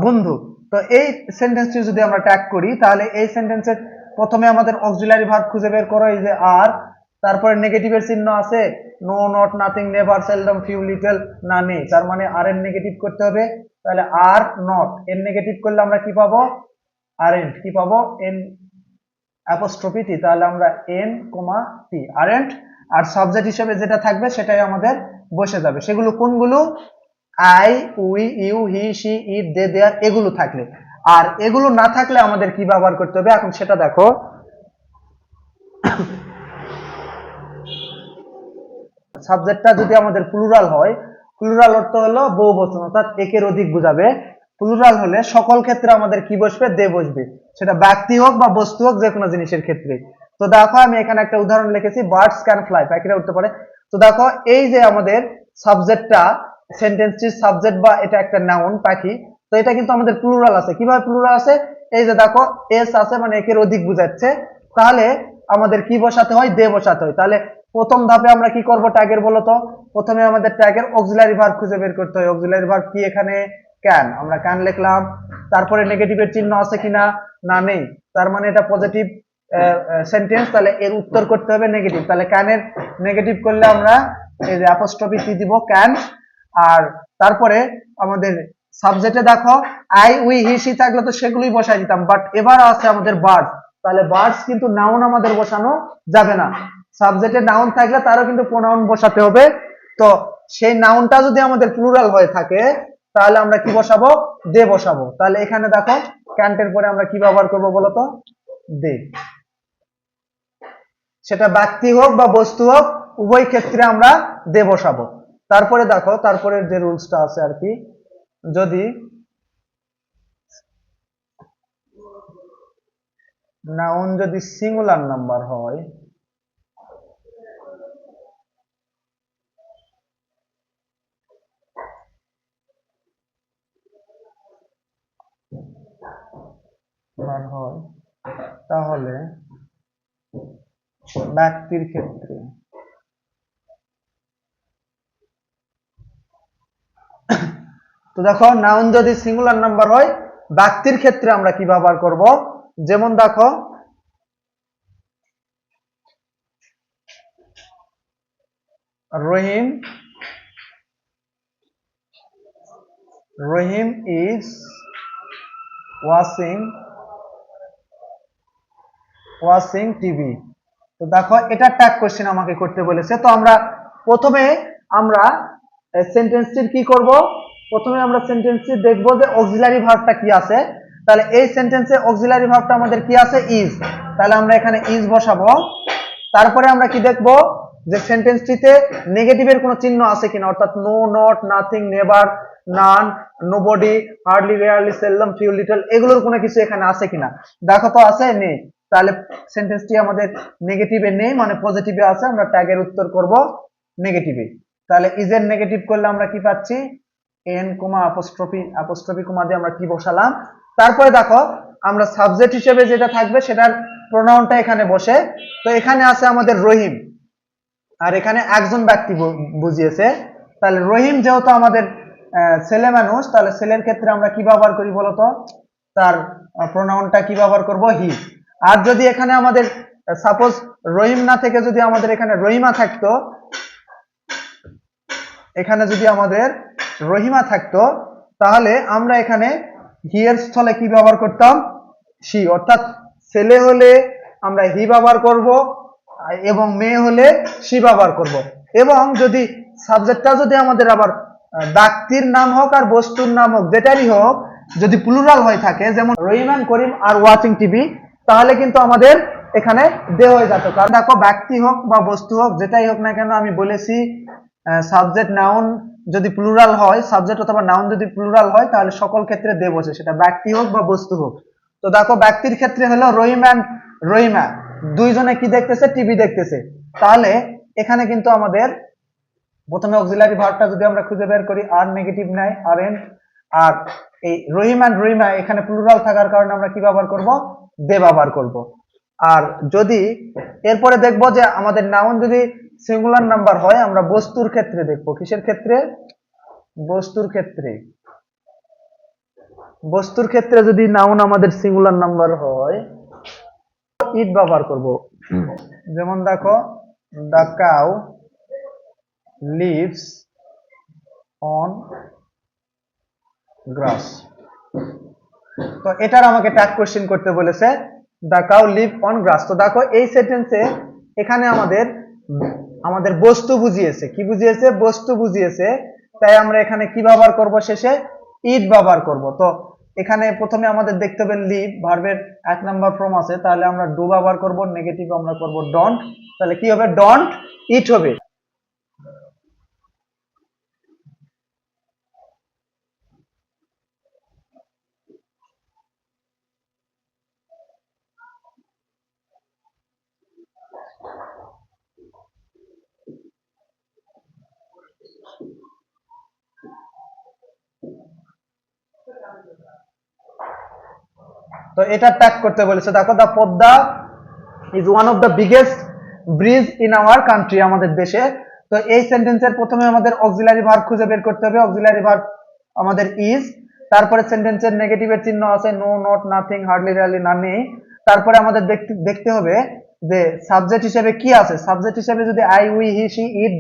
[SPEAKER 1] বন্ধু। তো এই সেন্টেন্সটি যদি আমরা ট্যাগ করি তাহলে এই সেন্টেন্সের প্রথমে আমাদের অক্সিলারি ভার্ব খুঁজে বের করো, এই যে আর। তারপরে নেগেটিভের চিহ্ন আছে, no, not, nothing, never, seldom, few, little, না, নেই। তার মানে আর এর নেগেটিভ করতে হবে, তাহলে আর নট এর নেগেটিভ করলে আমরা কি পাবো, আর এন্ড, কি পাবো, এন অ্যাপোস্ট্রফি টি, তাহলে আমরা এন কমা টি, আরেন্ট। আর সাবজেক্ট হিসেবে যেটা থাকবে সেটাই আমাদের বসে যাবে। সেগুলো কোনগুলো, I, we, you, he, she, it, they, there, এগুলো থাকলে। আর এগুলো না থাকলে আমাদের কি ব্যবহার করতে হবে এখন সেটা দেখো। সাবজেক্টটা যদি আমাদের প্লুরাল হয়, প্লুরাল অর্থ হলো বহুবচন, অর্থাৎ একের অধিক বোঝাবে। প্লুরাল হলে সকল ক্ষেত্রে আমাদের কি বসবে, দে বসবে, সেটা ব্যক্তি হোক বা বস্তু হোক, যে কোনো জিনিসের ক্ষেত্রে। তো দেখো আমি এখানে একটা উদাহরণ লিখেছি, বার্ডস ক্যান ফ্লাই, পাখিরা উঠতে পারে। তো দেখো এই যে আমাদের সাবজেক্টটা, সেন্টেন্সটির সাবজেক্ট বা এটা একটা নাউন পাখি, তো এটা কিন্তু আমাদের প্লুরাল আছে। কিভাবে প্লুরাল আছে, এই যে দেখো এস আছে, মানে একের অধিক বোঝাচ্ছে, তাহলে আমাদের কি বসাতে হয়, দে বসাতে হয়। তাহলে প্রথম ধাপে আমরা কি করব ট্যাগের, বলো তো। প্রথমে আমাদের ট্যাগের অক্সিলারি ভার্ব খুঁজে বের করতে হয়। অক্সিলারি ভার্ব কি, এখানে ক্যান, আমরা ক্যান লিখলাম। তারপরে নেগেটিভের চিহ্ন আছে কিনা, না, নেই, তার মানে এটা পজিটিভ সেন্টেন্স, তাহলে এর উত্তর করতে হবে নেগেটিভ। তাহলে ক্যানের নেগেটিভ করলে আমরা এই যে অ্যাপোস্ট্রফি টি দিব, ক্যান। আর তারপরে আমাদের সাবজেক্টে দেখো আই, উই, হি, শি থাকলে তো সেগুলোই বসাই দিতাম, বাট এবার আছে আমাদের বার্ডস, তাহলে বার্ডস কিন্তু নাউন আমাদের বসানো যাবে না। সাবজেক্টে নাউন থাকলে তারও কিন্তু প্রোনাউন বসাতে হবে। তো সেই নাউনটা যদি আমাদের প্লুরাল হয়ে থাকে তাহলে আমরা কি বসাবো, দে বসাবো। তাহলে এখানে দেখো ক্যান্টের পরে আমরা কি ব্যবহার করবো বলতো, দে। সেটা ব্যক্তি হোক বা বস্তু হোক, উভয় ক্ষেত্রে আমরা দে বসাবো। তারপরে দেখো তারপরে যে রুলসটা আছে আর কি, যদি নাউন যদি সিঙ্গুলার নাম্বার হয়, তাহলে ব্যক্তির ক্ষেত্রে তো দেখো নাউন যদি সিঙ্গুলার নাম্বার হয়, ব্যক্তির ক্ষেত্রে আমরা কি ব্যবহার করব, যেমন দেখো রহিম, রহিম ইজ ওয়াচিং টিভি। তো দেখো এটা ট্যাগ কোশ্চেন আমাকে করতে বলেছে। তো আমরা প্রথমে আমরা সেন্টেন্সটির কি করব, প্রথমে আমরা সেন্টেন্সটি দেখব যে অক্সিলারি ভার্বটা কি আছে। তাহলে এই সেন্টেন্সে অক্সিলারি ভার্বটা আমাদের কি আছে, ইজ, তাহলে আমরা এখানে ইজ বসাবো। তারপরে আমরা কি দেখব যে সেন্টেন্সটিতে নেগেটিভের কোনো চিহ্ন আছে কিনা, অর্থাৎ no, not, nothing, never, none, nobody, hardly, rarely, seldom, few, little, এগুলোর কোনো কিছু এখানে আছে কিনা। দেখো তো আছে, নেই, তাহলে সেন্টেন্সটি আমাদের নেগেটিভে নেই, মানে পজিটিভে আছে, আমরা ট্যাগের উত্তর করব নেগেটিভে। তাহলে ইজ এর নেগেটিভ করলে আমরা কি পাচ্ছি, এন কমা অ্যাপোস্ট্রফি, অ্যাপোস্ট্রফি কমা দিয়ে আমরা কি বসালাম। তারপরে দেখো আমরা সাবজেক্ট হিসেবে যেটা থাকবে সেটার প্রোনাউনটা এখানে বসে। তো এখানে আছে আমাদের রহিম, আর এখানে একজন ব্যক্তি বুঝিয়েছে, তাহলে রহিম যেহেতু আমাদের ছেলে মানুষ, তাহলে ছেলের ক্ষেত্রে আমরা কি ব্যবহার করি বলতো, তার প্রোনাউনটা কি ব্যবহার করব, হি। আর যদি এখানে আমাদের সাপোজ রহিম না থেকে যদি আমাদের এখানে রহিমা থাকতো, এখানে যদি আমাদের রহিমা থাকতো, তাহলে আমরা এখানে হি এর স্থলে কি ব্যবহার করতাম, শি, অর্থাৎ ছেলে হলে আমরা হি ব্যবহার করব এবং মেয়ে হলে শি ব্যবহার করব। এবং যদি সাবজেক্টটা যদি আমাদের আবার ব্যক্তির নাম হোক আর বস্তুর নাম হোক, যেটারই হোক, যদি প্লুরাল হয়ে থাকে, যেমন Rahim and Karim are watching TV, তাহলে কিন্তু আমাদের এখানে দে হয়ে যেত। কারণ দেখো ব্যক্তি হোক বা বস্তু হোক, যেটাই হোক না কেন, আমি বলেছি সাবজেক্ট নাউন যদি প্লুরাল হয়, সাবজেক্ট অথবা নাউন যদি প্লুরাল হয়, তাহলে সকল ক্ষেত্রে দে বসে, সেটা ব্যক্তি হোক বা বস্তু হোক। তো দেখো ব্যক্তির ক্ষেত্রে হলো রহিম এন্ড রহিমা, দুইজনে কি দেখতেছে, টিভি দেখতেছে। তাহলে এখানে কিন্তু আমাদের প্রথমে অক্সিলারি ভার্বটা যদি আমরা খুঁজে বের করি, আর নেগেটিভ নাই, আর এন্ড। আর এই রহিম এন্ড রহিমা এখানে প্লুরাল থাকার কারণে আমরা কি ব্যবহার করব, দে ব্যবহার করব। আর যদি এরপরে দেখব যে আমাদের নাউন যদি সিঙ্গুলার নাম্বার হয়, আমরা বস্তুর ক্ষেত্রে দেখব, কিসের ক্ষেত্রে, বস্তুর ক্ষেত্রে। বস্তুর ক্ষেত্রে যদি নাউন আমাদের সিঙ্গুলার নাম্বার হয়, ইট ব্যবহার করব। যেমন দেখো the cow lives on grass. তো এটার আমাকে ট্যাগ কোশ্চেন করতে বলেছে, the cow live on grass. তো দেখো এই সেন্টেন্সে এখানে আমাদের আমাদের বস্তু বুঝিয়েছে, কি বুঝিয়েছে? বস্তু বুঝিয়েছে। তাই আমরা এখানে কি ব্যবহার করব? শেষে ইট ব্যবহার করব। তো এখানে প্রথমে আমাদের দেখতে হবে লিভ ভার্বের 1 নম্বর ফর্ম আছে, তাহলে আমরা ডু ব্যবহার করব, নেগেটিভ আমরা করব ডন্ট। তাহলে কি হবে? ডন্ট ইট হবে। তো এটা ট্যাগ করতে বলেছে। দেখো, the Padma is one of the biggest bridge in our country, আমাদের দেশে। তো এই সেন্টেন্সের প্রথমে আমাদের অক্সিলারি ভার্ব খুঁজে বের করতে হবে। অক্সিলারি ভার্ব আমাদের ইজ, তারপরে সেন্টেন্সের নেগেটিভের চিহ্ন আছে, no, not, nothing, hardly, rarely, না, নেই। তারপরে আমাদের দেখতে হবে যে সাবজেক্ট হিসেবে কি আছে। সাবজেক্ট হিসেবে যদি আই, উই, হি, সি, ইট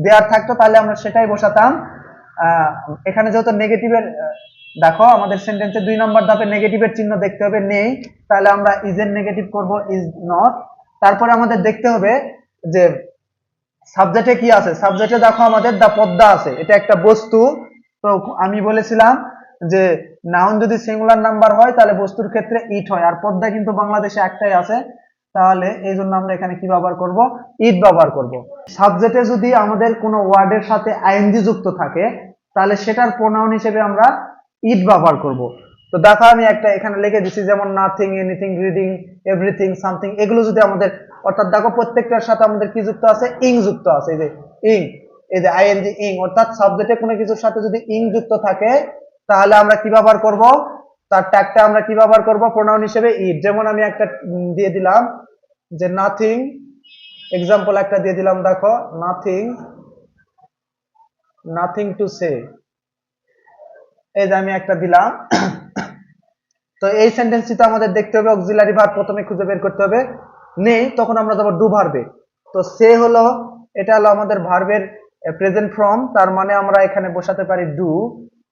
[SPEAKER 1] দেয়ার থাকতো তাহলে আমরা সেটাই বসাতাম। এখানে যেহেতু নেগেটিভের, দেখো আমাদের সেন্টেন্সে 2 নম্বর ধাপে নেগেটিভের চিহ্ন দেখতে হবে, নেই, তাহলে আমরা ইজ এর নেগেটিভ করব ইজ নট। তারপরে আমাদের দেখতে হবে যে সাবজেক্টে কি আছে। সাবজেক্টে দেখো আমাদের দা পদ্মা আছে, এটা একটা বস্তু। তো আমি বলেছিলাম যে নাউন যদি সিঙ্গুলার নাম্বার হয় তাহলে বস্তুর ক্ষেত্রে ইট হয়, আর পদ্মা কিন্তু বাংলাদেশে একটাই আছে, তাহলে এই জন্য আমরা এখানে কি ব্যবহার করব? ইট ব্যবহার করব। সাবজেক্টে যদি আমাদের কোনো ওয়ার্ডের সাথে আইএনজি যুক্ত থাকে তাহলে সেটার প্রোনাউন হিসেবে আমরা ইট ব্যবহার করব। তো দেখো আমি একটা এখানে লিখে দিচ্ছি, যেমন nothing, anything, reading, everything, something, এগুলো যদি আমাদের, অর্থাৎ দেখো প্রত্যেকটার সাথে আমাদের কি যুক্ত আছে? ইং যুক্ত আছে। এই যে ইং, এই যে আইএনজি, ইং, অর্থাৎ সাবজেক্টে কোনো কিছুর সাথে যদি ইং যুক্ত থাকে তাহলে আমরা কি ব্যবহার করব? তার ট্যাগটা আমরা কি ব্যবহার করব? প্রোনাউন হিসেবে ইট। যেমন আমি একটা দিয়ে দিলাম যে নাথিং, এক্সাম্পল একটা দিয়ে দিলাম, দেখো নাথিং, নাথিং টু সে, এই যে আমি একটা দিলাম। তো এই সেন্টেন্সটিতে আমাদের দেখতে হবে অক্সিলারি ভার্ব প্রথমে খুঁজে বের করতে হবে, নেই, তখন আমরা যাবো ডু ভার্বে। তো সে হলো, এটা হলো আমাদের ভার্বের প্রেজেন্ট ফর্ম, তার মানে আমরা এখানে বসাতে পারি ডু।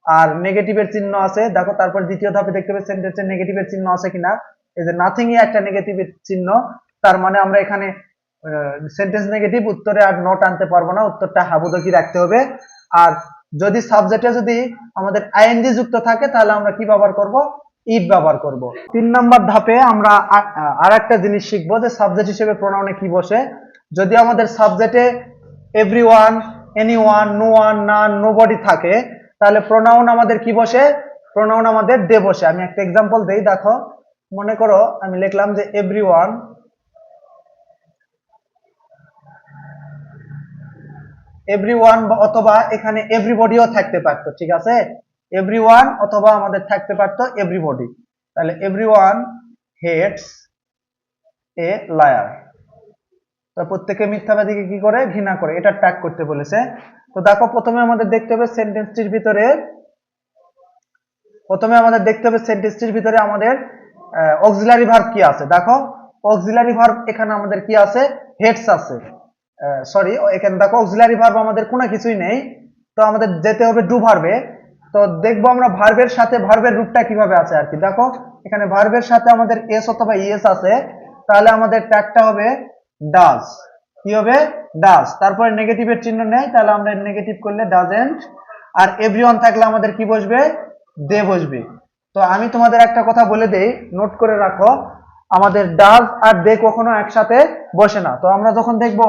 [SPEAKER 1] আর নেগেটিভের চিহ্ন আছে, দেখো তারপর দ্বিতীয় ধাপে দেখতে হবে সেন্টেন্সের নেগেটিভের চিহ্ন আছে কিনা। এই যে নাথিং এ একটা নেগেটিভের চিহ্ন, তার মানে আমরা এখানে সেন্টেন্স নেগেটিভ, উত্তরে আর নট আনতে পারবো না, উত্তরটা হাবুদকি রাখতে হবে। আর যদি সাবজেক্টে যদি আমাদের আইএনজি যুক্ত থাকে তাহলে আমরা কি ব্যবহার করব? ইট ব্যবহার করব। 3 নম্বর ধাপে আমরা আর একটা জিনিস শিখবো যে সাবজেক্ট হিসেবে প্রোনাউনে কি বসে। যদি আমাদের সাবজেক্টে এভরিওয়ান, এনিওয়ান, নো ওয়ান, নান, নোবডি থাকে তাহলে প্রোনাউন আমাদের কি বসে? প্রোনাউন আমাদের দে বসে। আমি একটা এক্সাম্পল দেই, দেখো মনে করো আমি লিখলাম যে এভরিওয়ান, এভরিওয়ান, অথবা এখানে এভরিবডিও থাকতে পারতো, ঠিক আছে? এভরিওয়ান অথবা আমাদের থাকতে পারতো এভরিবডি। তাহলে এভরিওয়ান হেটস এ লায়ার, তো প্রত্যেকে মিথ্যাবাদীকে কি করে? ঘৃণা করে। এটা ট্যাগ করতে বলেছে। তো দেখো প্রথমে আমাদের দেখতে হবে সেন্টেন্সটির ভিতরে, আমাদের অক্সিলারি ভার্ব কি আছে। দেখো অক্সিলারি ভার্ব এখানে আমাদের কি আছে? হেডস আছে। সরি, এখানে দেখো অক্সিলারি ভার্ব আমাদের কোনো কিছুই নেই, তো আমাদের যেতে হবে ডু ভার্বে। তো দেখবো আমরা ভার্বের সাথে ভার্বের রূপটা কিভাবে আছে আর কি। দেখো এখানে ভার্বের সাথে আমাদের এস অথবা ইএস আছে, তাহলে আমাদের ট্যাগটা হবে ডাজ। কি হবে? ডাজ। তারপরে নেগেটিভের চিহ্ন নেই, তাহলে আমরা নেগেটিভ করলে ডাজেন্ট। আর এভরিওয়ান থাকলে আমাদের কি বসবে? দে বসবে। তো আমি তোমাদের একটা কথা বলে দেই, নোট করে রাখো, আমাদের ডাজ আর দে কখনো একসাথে বসে না। তো আমরা যখন দেখবো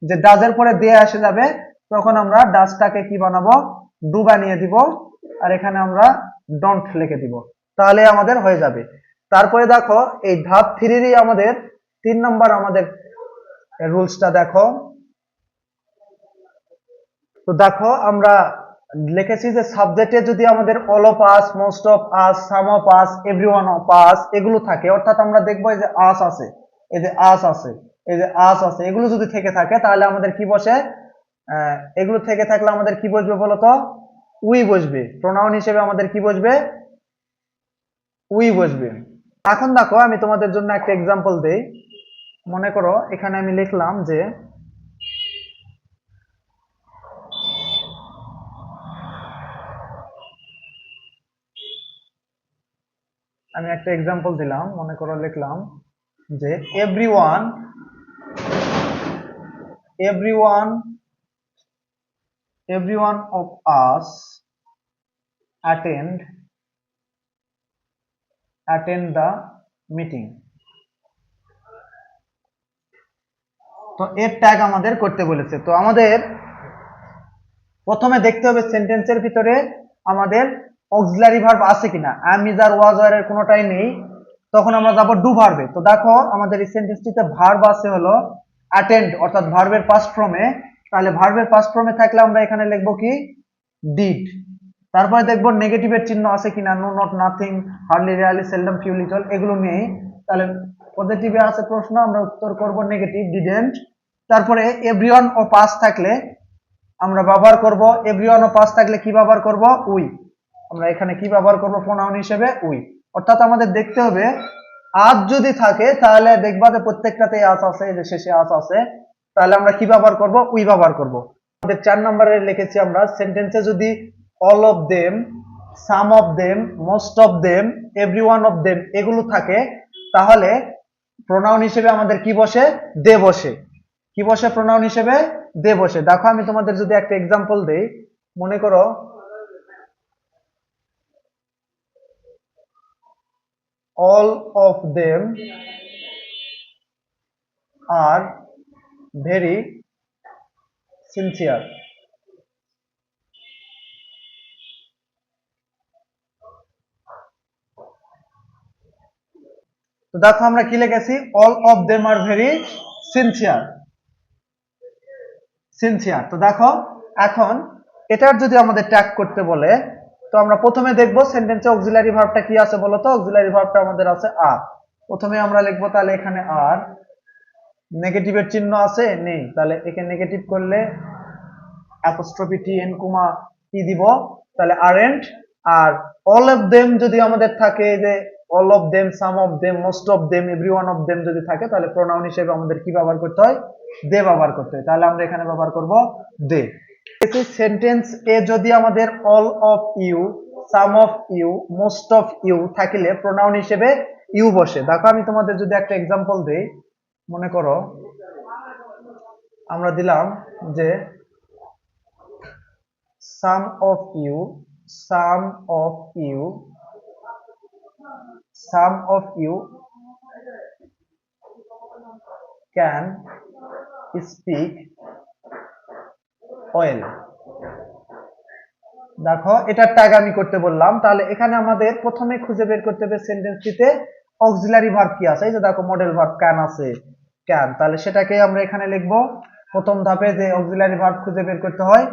[SPEAKER 1] যে ডাজের পরে দে এসে যাবে তখন আমরা ডাজটাকে কি বানাবো? ডু বানিয়ে দিব, আর এখানে আমরা ডোন্ট লিখে দিব, তাহলে আমাদের হয়ে যাবে। তারপরে দেখো এই ধাপ 3 আমাদের 3 নম্বর আমাদের রুলসটা দেখো। তো দেখো আমরা লিখেছি যে সাবজেক্টে যদি আমাদের all of us, most of us, some of us, everyone of us এগুলো থাকে, অর্থাৎ আমরা দেখবো এই যে আস আছে, এই যে আস আছে, এই যে আস আছে, এগুলো যদি থেকে থাকে তাহলে আমাদের কি বসে? এগুলো থেকে থাকলে আমাদের কি বসবে বলতো? উই বসবে। প্রোনাউন হিসেবে আমাদের কি বসবে? উই বসবে। এখন দেখো আমি তোমাদের জন্য একটা এক্সাম্পল দেই। মনে করো এখানে আমি লিখলাম যে আমি একটা এক্সাম্পল দিলাম, মনে করো লিখলাম যে everyone everyone everyone of us attend the meeting। তো এর ট্যাগ আমাদের করতে বলেছে। তো আমাদের প্রথমে দেখতে হবে সেন্টেন্সের ভিতরে আমাদের অক্সিলারি ভার্ব আছে কিনা। am is আর was আর এর কোনোটাই নেই, তখন আমরা যাব ডু ভার্বে। তো দেখো আমাদের এই সেন্টেন্সটিতে ভার্ব আছে হলো অ্যাটেন্ড, অর্থাৎ ভার্বের পাস্ট ফর্মে। তাহলে ভার্বের পাস্ট ফর্মে থাকলে আমরা এখানে লিখবো কি ডিড। তারপরে দেখবো নেগেটিভের চিহ্ন আছে কিনা, no, not, nothing, hardly, rarely, seldom, few, little, এগুলো নেই। তাহলে পজিটিভে আছে প্রশ্ন, আমরা উত্তর করব নেগেটিভ, ডিডেন্ট। তারপরে এভরিওয়ান ও পাস থাকলে আমরা ব্যবহার করব, এভরিওয়ান ও পাস থাকলে কি ব্যবহার করব, উই। আমরা এখানে কি ব্যবহার করব, প্রোনাউন হিসেবে উই। অর্থাৎ আমাদের দেখতে হবে আজ যদি থাকে তাহলে দেখবা যে প্রত্যেকটাতে আজ আছে, যে শেষে আজ আছে, তাহলে আমরা কি ব্যবহার করব, উই ব্যবহার করব। আমাদের 4 নম্বরে লিখেছি আমরা সেন্টেন্সে যদি all of them, some of them, most of them, everyone of them এগুলো থাকে, তাহলে প্রোনাউন হিসেবে আমাদের কি বসে, দে বসে। কি বসে প্রোনাউন হিসেবে, দে বসে। দেখো আমি তোমাদের যদি একটা এক্সাম্পল দেই, মনে করো all of them are very sincere। তো দেখো আমরা কি লিখেছি, all of them are very sincere. তো দেখো এখন এটার যদি আমাদের ট্যাগ করতে বলে, তো আমরা প্রথমে দেখবো সেন্টেন্সে অক্সিলারি ভার্বটা কি আছে বলো তো। অক্সিলারি ভার্বটা আমাদের আছে আর। প্রথমে আমরা লিখবো তাহলে এখানে আর, নেগেটিভের চিহ্ন আছে, নেই, তাহলে একে নেগেটিভ করলে অ্যাপোস্ট্রফি টি এন কমা কি দিব, তাহলে আরেন্ট। আর অল অফ দেম যদি আমাদের থাকে, যে all of them, some of them, most of them, everyone of them যদি থাকে, তাহলে প্রোনাউন হিসেবে আমাদের কি ব্যবহার করতে হয়, দে ব্যবহার করতে হয়। তাহলে আমরা এখানে ব্যবহার করব দে। সেন্টেন্স এ যদি আমাদের all of you, some of you, most of you থাকলে প্রোনাউন হিসেবে ইউ বসে। দেখো আমি তোমাদের যদি একটা এক্সাম্পল দেই, মনে করো আমরা দিলাম যে some of you some of you can speak well। দেখো এটার ট্যাগ আমি করতে বললাম, তাহলে এখানে আমাদের প্রথমে খুঁজে বের করতে হবে সেন্টেন্সটিতে অক্সিলারি ভার্ব কি আছে। এই যে দেখো মডেল ভার্ব ক্যান আছে, ক্যান, তাহলে সেটাকে আমরা এখানে লিখবো। প্রথম ধাপে যে অক্সিলারি ভার্ব খুঁজে বের করতে হয়।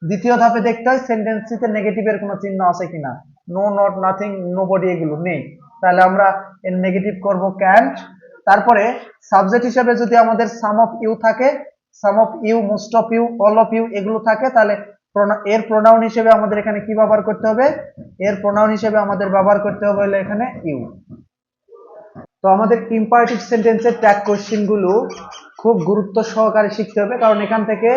[SPEAKER 1] দ্বিতীয় ধাপে দেখতে হয় সেন্টেন্সটিতে নেগেটিভের কোনো চিহ্ন আছে কিনা, নো, নট, নাথিং, নোবডি এগুলো নেই, তাহলে আমরা এর নেগেটিভ করব ক্যান্ট। তারপরে সাবজেক্ট হিসেবে যদি আমাদের সাম অফ ইউ থাকে, some of you, most of you, all of you এগুলো থাকে, তাহলে এর প্রোনাউন হিসেবে আমাদের এখানে কি ব্যবহার করতে হবে, এর প্রোনাউন হিসেবে আমাদের ব্যবহার করতে হবে হলো এখানে ইউ। তো আমাদের ইম্পারেটিভ সেন্টেন্সের ট্যাগ কোশ্চেন গুলো খুব গুরুত্ব সহকারে শিখতে হবে, কারণ এখান থেকে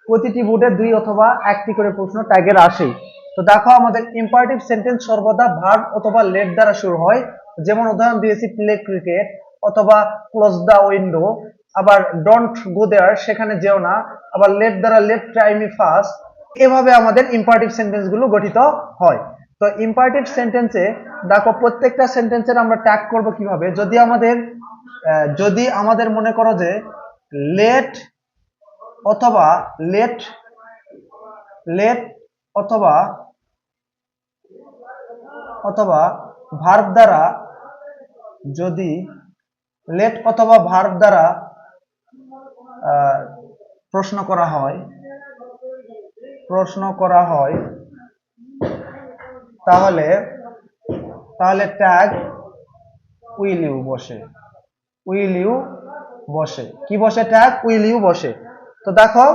[SPEAKER 1] প্রতিটি বোর্ডে 2 অথবা 1টি করে প্রশ্ন ট্যাগের আসে। তো দেখো আমাদের ইম্পারেটিভ সেন্টেন্স সর্বদা ভার্ব অথবা লেট দ্বারা শুরু হয়। যেমন উদাহরণ দিয়েছি প্লে ক্রিকেট, অথবা ক্লোজ দা উইন্ডো, আবার ডোন্ট গো দেয়ার, সেখানে যেও না, আবার লেট দ্বারা লেট ট্রাই মি ফার্স্ট। এভাবে আমাদের ইম্পারেটিভ সেন্টেন্স গুলো গঠিত হয়। তো ইম্পারেটিভ সেন্টেন্সে দেখো প্রত্যেকটা সেন্টেন্সের আমরা ট্যাগ করব কিভাবে, যদি আমাদের মনে করো যে লেট অথবা লেট লেট অথবা অথবা ভার্ব দ্বারা, যদি লেট অথবা ভার্ব দ্বারা প্রশ্ন করা হয় তাহলে ট্যাগ উইল ইউ বসে। কি বসে, ট্যাগ উইল ইউ বসে। তো দেখো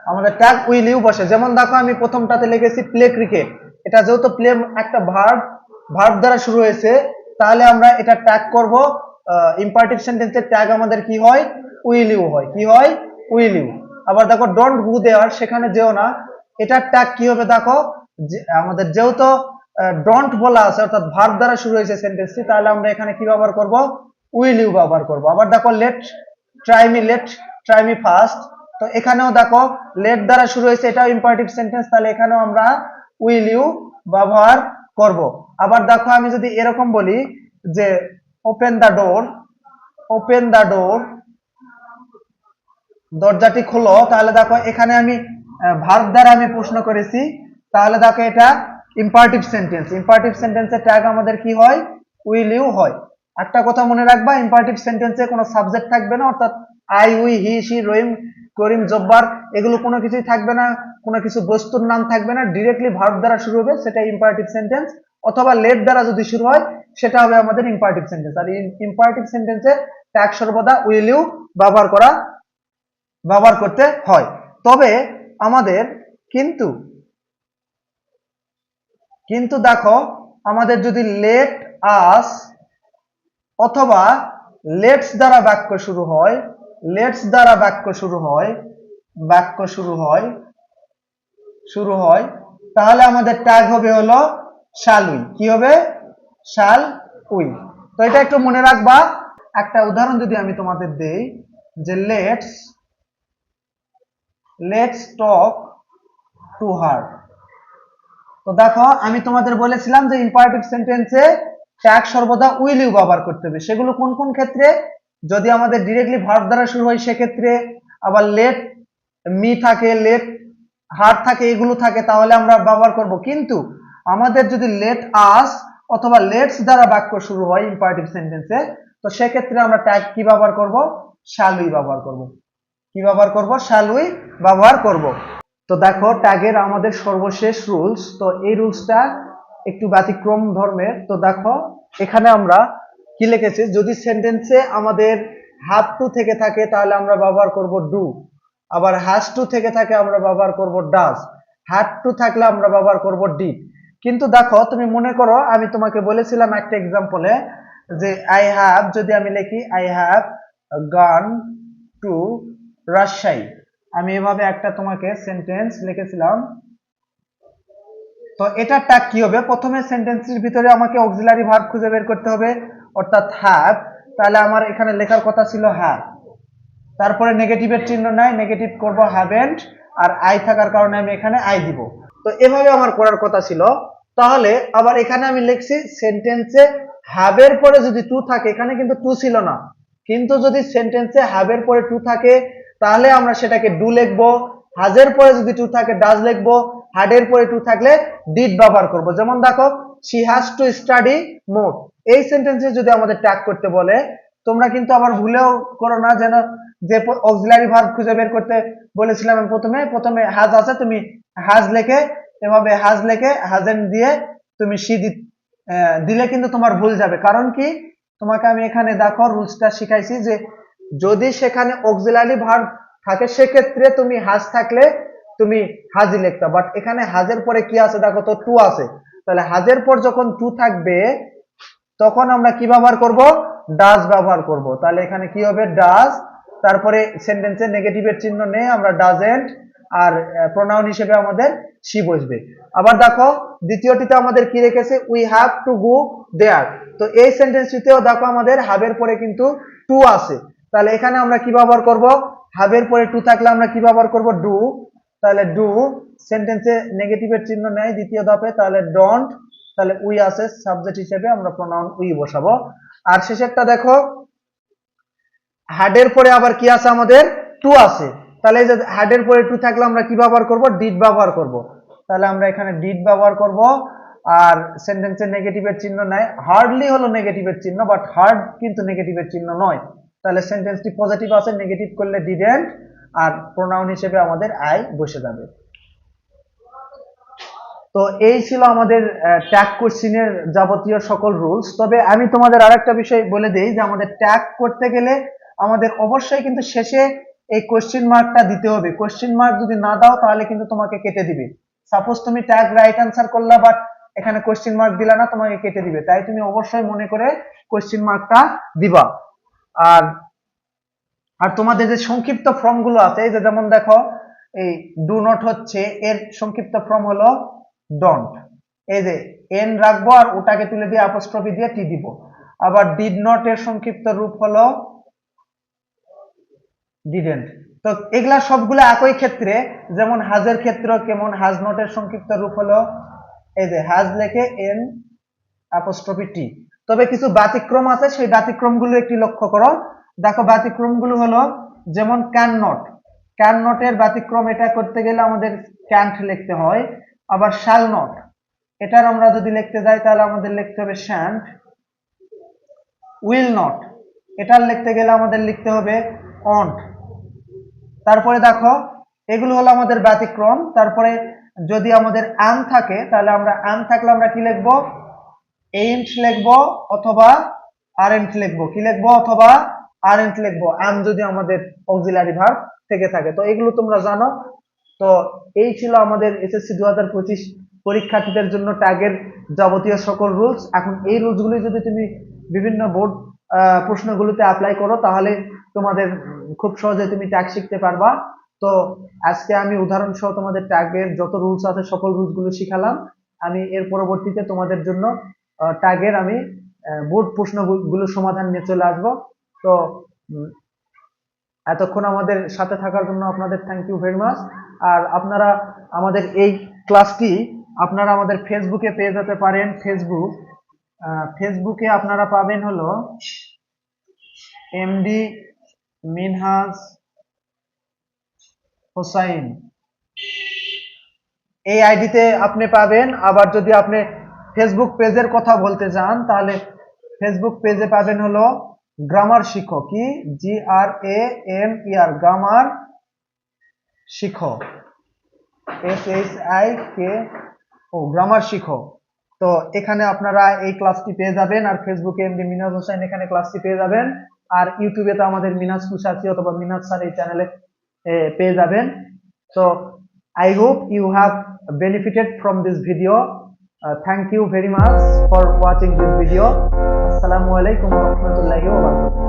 [SPEAKER 1] আমাদের ট্যাগ উইল ইউ বসে। যেমন দেখো আমি প্রথমটাতে লিখেছি প্লে ক্রিকেট, এটা যেহেতু প্লে একটা ভার্ব দ্বারা শুরু হয়েছে, তাহলে আমরা এটা ট্যাগ করব ইম্পারেটিভ সেন্টেন্সের ট্যাগ আমাদের কি হয়, উইল ইউ হয়। কি হয়, উইল ইউ। আবার দেখো ডোন্ট গো দেয়ার, সেখানে যেও না, এটার ট্যাগ কি হবে দেখো, আমাদের যেহেতু ডোন্ট বলা আছে অর্থাৎ ভার্ব দ্বারা শুরু হয়েছে সেন্টেন্সটি, তাহলে আমরা এখানে কি ব্যবহার করব, উইল ইউ ব্যবহার করব। আবার দেখো লেট ট্রাই মি ফার্স্ট, তো এখানেও দেখো লেট দ্বারা শুরু হয়েছে, এটাও ইম্পারেটিভ সেন্টেন্স, তাহলে এখানেও আমরা উইল ইউ ব্যবহার করব। আবার দেখো আমি যদি এরকম বলি যে ওপেন দ্য ডোর, দরজাটি খোলো, তাহলে দেখো এখানে আমি ভার্ব দ্বারা আমি প্রশ্ন করেছি, তাহলে দেখো এটা ইম্পারেটিভ সেন্টেন্সের ট্যাগ আমাদের কি হয়, উইল ইউ হয়। একটা কথা মনে রাখবা, ইম্পারেটিভ সেন্টেন্সে কোনো সাবজেক্ট থাকবে না, অর্থাৎ আই, উই, হি, শি, রহিম, করিম, জব্বার এগুলো কোনো কিছুই থাকবে না, কোনো কিছু বস্তুর নাম থাকবে না, ডিরেক্টলি ভার্ব দ্বারা শুরু হবে, সেটা ইম্পারেটিভ সেন্টেন্স। অথবা লেট দ্বারা যদি শুরু হয় সেটা হবে আমাদের ইম্পারেটিভ সেন্টেন্স। আর ইম্পারেটিভ সেন্টেন্সে ট্যাগ সর্বদা উইল ইউ ব্যবহার করতে হয়। তবে আমাদের কিন্তু দেখো আমাদের যদি লেট আস অথবা লেটস দ্বারা বাক্য শুরু হয় তাহলে আমাদের ট্যাগ হবে হলো শাল উই। কি হবে, শাল উই। তো এটা একটু মনে রাখবা। একটা উদাহরণ যদি আমি তোমাদের দেই যে লেটস টক টু হার, তো দেখো আমি তোমাদের বলেছিলাম যে ইম্পারেটিভ সেন্টেন্সে ট্যাগ সর্বদা উইল ইউ ব্যবহার করতে হবে। সেগুলো কোন কোন ক্ষেত্রে, যদি আমাদের ডিরেক্টলি ভার্ব দ্বারা শুরু হয় সেক্ষেত্রে, আবার লেট মি থাকে, লেট হার থাকে, এগুলো থাকে, তাহলে আমরা ব্যবহার করব। কিন্তু আমাদের যদি লেট আস অথবা লেটস দ্বারা বাক্য শুরু হয় ইম্পারেটিভ সেন্টেন্সে, তো সেক্ষেত্রে আমরা ট্যাগ কি ব্যবহার করব, শ্যাল উই ব্যবহার করব। কি ব্যবহার করব, শ্যাল উই ব্যবহার করব। তো দেখো ট্যাগের আমাদের সর্বশেষ রুলস, তো এই রুলসটা একটু ব্যতিক্রম ধর্মের। তো দেখো এখানে আমরা কি লিখেছি, যদি সেন্টেন্সে আমাদের হ্যাভ টু থেকে থাকে তাহলে আমরা ব্যবহার করব ডু, আবার হ্যাজ টু থেকে থাকে আমরা ব্যবহার করব ডাজ, হ্যাড টু থাকলে আমরা ব্যবহার করব ডিড। কিন্তু দেখো তুমি মনে করো আমি তোমাকে বলেছিলাম একটা এক্সাম্পলে যে আই হ্যাভ, যদি আমি লিখি I have gone to Rajshahi, আমি এভাবে একটা তোমাকে সেন্টেন্স লিখেছিলাম। তো এটা ট্যাগ কি হবে, প্রথমে সেন্টেন্সের ভিতরে আমাকে অক্সিলারি ভার্ব খুঁজে বের করতে হবে, অর্থাৎ হ্যাভ। তাহলে আমার এখানে লেখার কথা ছিল হ্যাভ, তারপরে নেগেটিভের চিহ্ন নাই, নেগেটিভ করব হ্যাভেন্ট, আর আই থাকার কারণে আমি এখানে আই দিব। তো এভাবে আমার করার কথা ছিল। তাহলে আবার এখানে আমি লিখছি সেন্টেন্সে হ্যাভের পরে যদি টু থাকে, এখানে কিন্তু টু ছিল না, কিন্তু যদি সেন্টেন্সে হ্যাভের পরে টু থাকে তাহলে আমরা সেটাকে ডু লিখবো, হাজের পরে যদি টু থাকে ডাজ লিখবো, হ্যাডের পরে টু থাকলে ডিড ব্যবহার করব। যেমন দেখো শি হ্যাজ টু স্টাডি মোর, এই সেন্টেন্সে যদি আমাদের ট্যাগ করতে বলে, তোমরা কিন্তু আবার ভুলেও করো না যেন যে অক্সিলারি ভার্ব খুঁজে বের করতে বলেছিলাম আমি প্রথমে হ্যাজ আছে, তুমি হ্যাজ লেখে এভাবে হ্যাজ লেখে হ্যাজেন্ট দিয়ে তুমি সি দিলে কিন্তু তোমার ভুল যাবে। কারণ কি, তোমাকে আমি এখানে দেখো রুলসটা শিখাইছি যে যদি সেখানে অক্সিলারি ভার্ব থাকে সেক্ষেত্রে তুমি হ্যাজ থাকলে তুমি হাজই লিখতে, বাট এখানে হাজের পরে কি আছে দেখো তো টু আছে, তাহলে হাজের পর যখন টু থাকবে তখন আমরা কি ব্যবহার করব, ডাজ ব্যবহার করব। তাহলে এখানে কি হবে, ডাজ, তারপরে সেন্টেন্সে নেগেটিভের চিহ্ন নেই, আমরা ডাজেন্ট, আর প্রোনাউন হিসেবে আমাদের শি বসবে। আবার দেখো দ্বিতীয়টিতে আমাদের কি রেখেছে, উই হ্যাভ টু গো দেয়ার, তো এই সেন্টেন্সটিতেও দেখো আমাদের হ্যাভের পরে কিন্তু টু আছে, তাহলে এখানে আমরা কি ব্যবহার করব, হ্যাভের পরে টু থাকলে আমরা কি ব্যবহার করব, ডু, তাহলে ডু সেন্টেন্সে নেগেটিভের চিহ্ন নেই দ্বিতীয় ধাপে, তাহলে ডোন্ট, তাহলে উই আছে সাবজেক্ট হিসেবে আমরা প্রোনাউন উই বসাবো। আর শেষেরটা দেখো হ্যাডের পরে আবার কি আছে আমাদের টু আছে, তাহলে এই যে হ্যাডের পরে টু থাকলে আমরা কি ব্যবহার করব, ডিড ব্যবহার করব, তাহলে আমরা এখানে ডিড ব্যবহার করব। আর সেন্টেন্সে নেগেটিভের চিহ্ন নাই, হার্ডলি হলো নেগেটিভের চিহ্ন, বাট হার্ড কিন্তু নেগেটিভের চিহ্ন নয়, তাহলে সেন্টেন্সটি পজিটিভ আছে, নেগেটিভ করলে ডিডেন্ট, আর প্রোনাউন হিসেবে আমাদের আই বসে যাবে। তো এই ছিল আমাদের ট্যাগ কোশ্চিনের যাবতীয় সকল রুলস। তবে আমি তোমাদের আরেকটা বিষয় বলে দেই যে আমাদের ট্যাগ করতে গেলে আমাদের অবশ্যই কিন্তু শেষে এই কোশ্চিন মার্কটা দিতে হবে। কোশ্চিন মার্ক যদি না দাও তাহলে কিন্তু তোমাকে কেটে দিবে। সাপোজ তুমি ট্যাগ রাইট অ্যান্সার করলা বাট এখানে কোশ্চিন মার্ক দিলা না, তোমাকে কেটে দিবে, তাই তুমি অবশ্যই মনে করে কোশ্চিন মার্কটা দিবা। আর আর তোমাদের যে সংক্ষিপ্ত ফর্ম গুলো আছে, এই যে যেমন দেখো এই ডু নট হচ্ছে এর সংক্ষিপ্ত ফর্ম হলো ডন্ট, এই যে এন রাখবো আর ওটাকে তুলে দিয়ে অ্যাপোস্ট্রফি দিয়ে টি দিব। আবার ডিড নট এর সংক্ষিপ্ত রূপ হলো ডিডেন্ট। তো এগুলা সবগুলো একই ক্ষেত্রে, যেমন হাজের ক্ষেত্র কেমন, হাজ নট এর সংক্ষিপ্ত রূপ হলো এই যে হাজ লেখে এন অ্যাপোস্ট্রফি টি। তবে কিছু ব্যতিক্রম আছে, সেই ব্যতিক্রমগুলো একটি লক্ষ্য করো। দেখো ব্যতিক্রমগুলো হলো যেমন ক্যান নট, ক্যান নট এর ব্যতিক্রম, এটা করতে গেলে আমাদের ক্যান্ট লিখতে হয়। আবার শ্যাল নট, এটার আমরা যদি লিখতে যাই তাহলে আমাদের লিখতে হবে শ্যান্ট। উইল নট, এটার লিখতে গেলে আমাদের লিখতে হবে অন্ট। তারপরে দেখো এগুলো হলো আমাদের ব্যতিক্রম। তারপরে যদি আমাদের অ্যাম থাকে তাহলে আমরা অ্যাম থাকলে আমরা কি লিখবো, এইন্ট লিখবো অথবা আরেন্ট লিখবো, কি লিখবো অথবা আরেন্ট লিখবো, অ্যাম যদি আমাদের অক্সিলারি ভার্ব থেকে থাকে। তো এগুলো তোমরা জানো। তো এই ছিল আমাদের এসএসসি 2025 পরীক্ষার্থীদের জন্য ট্যাগের যাবতীয় সকল রুলস। এখন এই রুলসগুলি যদি তুমি বিভিন্ন বোর্ড প্রশ্নগুলোতে অ্যাপ্লাই করো তাহলে তোমাদের খুব সহজে তুমি ট্যাগ শিখতে পারবা। তো আজকে আমি উদাহরণ সহ তোমাদের ট্যাগের যত রুলস আছে সকল রুলসগুলো শিখালাম। আমি এর পরবর্তীতে তোমাদের জন্য ট্যাগের আমি বোর্ড প্রশ্নগুলো সমাধান নিয়ে চলে আসবো। তো এতক্ষণ আমাদের সাথে থাকার জন্য আপনাদের থ্যাংক ইউ ভেরি মাচ। আর আপনারা আমাদের এই ক্লাসটি আপনারা আমাদের ফেসবুকে পেয়ে যেতে পারেন। ফেসবুকে আপনারা পাবেন হলো এমডি মিনহাজ হোসাইন, এই আইডিতে আপনি পাবেন। আবার যদি আপনি ফেসবুক পেজের কথা বলতে চান তাহলে ফেসবুক পেজে পাবেন হলো গ্রামার শিখো, কি GRAMER, গ্রামার শিখো, SHIKO, গ্রামার শিখো। তো এখানে আপনারা এই ক্লাসটি পেয়ে যাবেন। আর ফেসবুকে এমডি মিনহাজ হোসেন এখানে ক্লাসটি পেয়ে যাবেন। আর ইউটিউবে তো আমাদের মিনহাজ কুশাসি অথবা মিনহাজ স্যার এই চ্যানেলে পেয়ে যাবেন। So I hope you have benefited from this video. Thank you very much for watching this video. Assalamu alaikum wa rahmatullahi wa barakatuh.